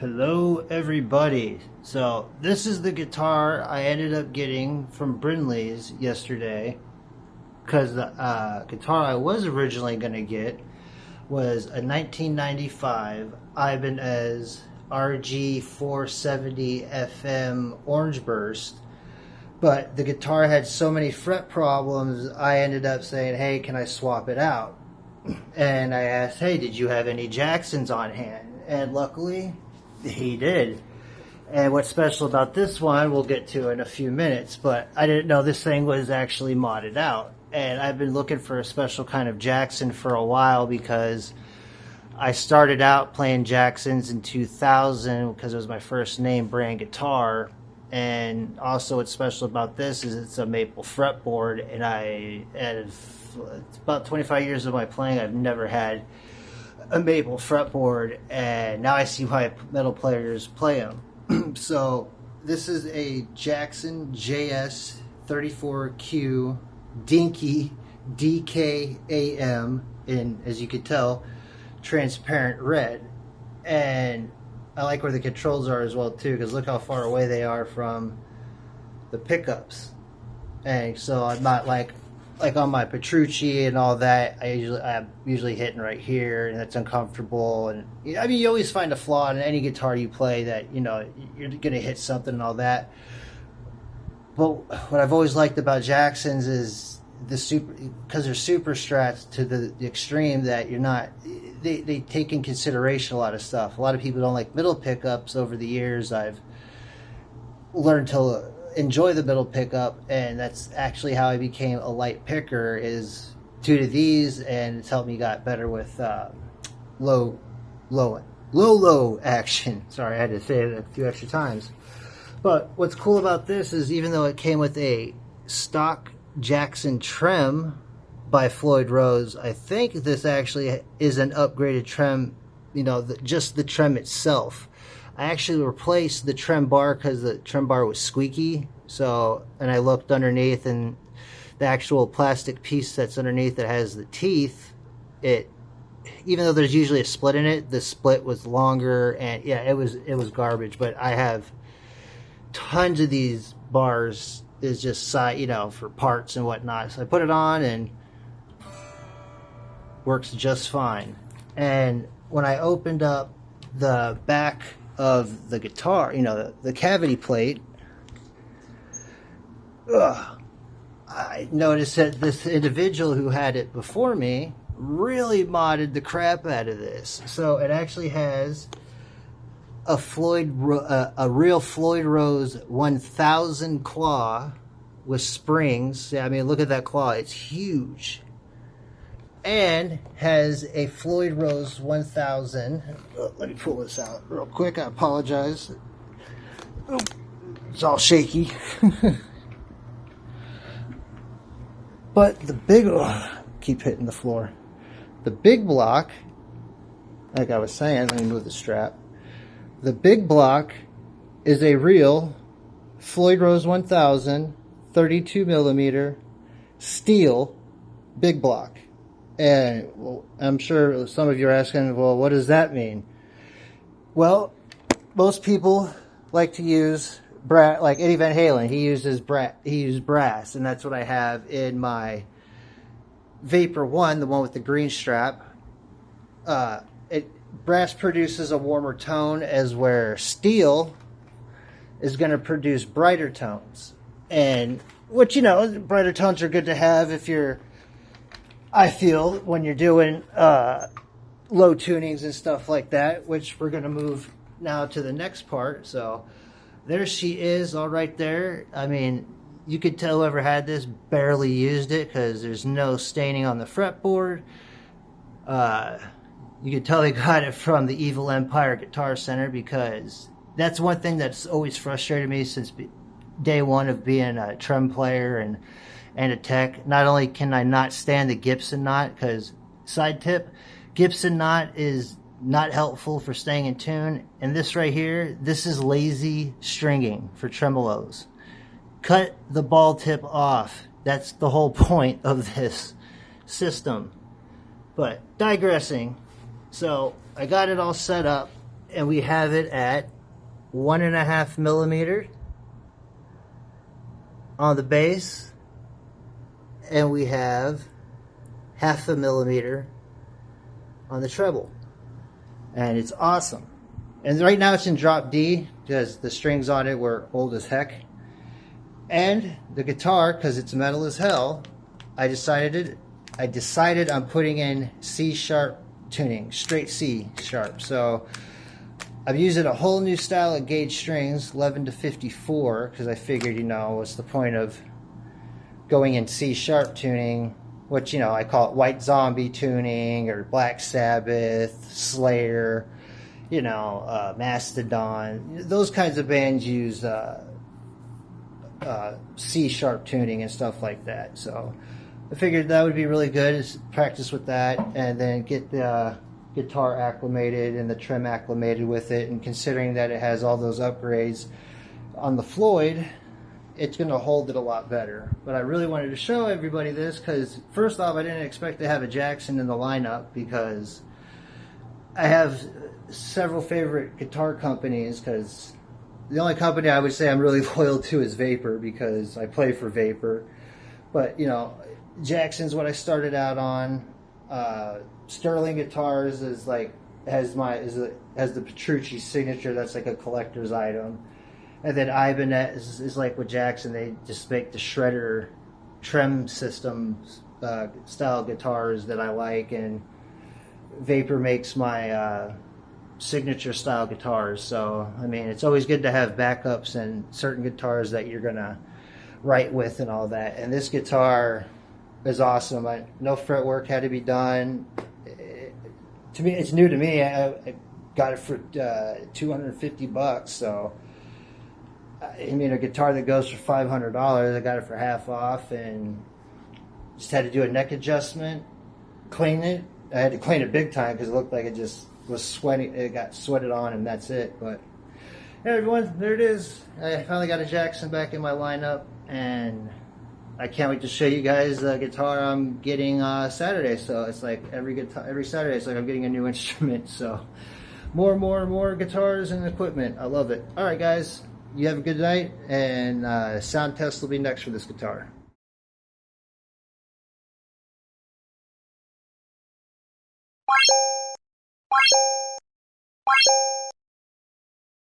Hello everybody. So this is the guitar I ended up getting from Brindley's yesterday, because the guitar I was originally going to get was a 1995 Ibanez RG470 FM Orange Burst, but the guitar had so many fret problems I ended up saying, hey, can I swap it out? And I asked, hey, did you have any Jacksons on hand? And luckily he did. And what's special about this one we'll get to in a few minutes, but I didn't know this thing was actually modded out. And I've been looking for a special kind of Jackson for a while, because I started out playing Jacksons in 2000 because it was my first name brand guitar. And also what's special about this is it's a maple fretboard, and it's about 25 years of my playing, I've never had a maple fretboard, and now I see why metal players play them. So this is a Jackson JS34Q Dinky DKAM in, as you can tell, transparent red. And I like where the controls are as well too, because look how far away they are from the pickups. And so I'm not like on my Petrucci and all that, I'm usually hitting right here, and that's uncomfortable. And I mean, you always find a flaw in any guitar you play, that you know you're gonna hit something and all that. But what I've always liked about Jacksons is because they're super strats to the extreme, that you're not, they take in consideration a lot of stuff. A lot of people don't like middle pickups. Over the years I've learned to enjoy the middle pickup, and that's actually how I became a light picker, is due to these, and it's helped me got better with low action. Sorry, I had to say it a few extra times. But what's cool about this is, even though it came with a stock Jackson trem by Floyd Rose, I think this actually is an upgraded trem, you know, just the trem itself. I actually replaced the trem bar because the trem bar was squeaky. So, and I looked underneath, and the actual plastic piece that's underneath that has the teeth, even though there's usually a split in it, the split was longer, and yeah, it was garbage. But I have tons of these bars, is just side, you know, for parts and whatnot. So I put it on and works just fine. And when I opened up the back of the guitar, you know, the cavity plate, I noticed that this individual who had it before me really modded the crap out of this. So it actually has a real Floyd Rose 1000 claw with springs. I mean, look at that claw, it's huge. And has a Floyd Rose 1000. Let me pull this out real quick. I apologize. It's all shaky. But the big, keep hitting the floor. The big block, like I was saying, let me move the strap. The big block is a real Floyd Rose 1000 32 millimeter steel big block. And well, I'm sure some of you are asking, well, what does that mean? Well, most people like to use brass, like Eddie Van Halen. He used brass, and that's what I have in my Vapor 1, the one with the green strap. Brass produces a warmer tone, as where steel is going to produce brighter tones. And which, you know, brighter tones are good to have if you're, I feel, when you're doing low tunings and stuff like that, which we're going to move now to the next part. So there she is, all right there. I mean, you could tell whoever had this barely used it, because there's no staining on the fretboard. You could tell they got it from the Evil Empire Guitar Center, because that's one thing that's always frustrated me since day one of being a trem player and a tech. Not only can I not stand the Gibson knot, because side tip, Gibson knot is not helpful for staying in tune, and this right here, this is lazy stringing for tremolos. Cut the ball tip off. That's the whole point of this system. But digressing, so I got it all set up, and we have it at 1.5 millimeter on the bass, and we have 0.5 millimeter on the treble, and it's awesome. And right now it's in drop D because the strings on it were old as heck, and the guitar, because it's metal as hell, I decided I'm putting in C sharp tuning, straight C sharp. So I'm using a whole new style of gauge strings, 11 to 54, because I figured, you know, what's the point of going in C sharp tuning, which, you know, I call it White Zombie tuning, or Black Sabbath, Slayer, you know, Mastodon. Those kinds of bands use C sharp tuning and stuff like that. So I figured that would be really good, is practice with that, and then get the guitar acclimated and the trim acclimated with it. And considering that it has all those upgrades on the Floyd, it's going to hold it a lot better. But I really wanted to show everybody this because, first off, I didn't expect to have a Jackson in the lineup, because I have several favorite guitar companies, because the only company I would say I'm really loyal to is Vapor, because I play for Vapor. But, you know, Jackson's what I started out on. Sterling Guitars is like has the Petrucci signature. That's like a collector's item. And then Ibanez is like with Jackson. They just make the shredder trem system style guitars that I like, and Vapor makes my signature style guitars. So I mean, it's always good to have backups and certain guitars that you're gonna write with and all that. And this guitar is awesome. No fretwork had to be done. To me, it's new to me. I got it for $250. So I mean, a guitar that goes for $500, I got it for half off, and just had to do a neck adjustment, clean it. I had to clean it big time because it looked like it just was sweating. It got sweated on, and that's it. But hey, everyone, there it is. I finally got a Jackson back in my lineup, and I can't wait to show you guys the guitar I'm getting Saturday. So it's like every Saturday, it's like I'm getting a new instrument. So more guitars and equipment. I love it. All right, guys, you have a good night, and sound test will be next for this guitar.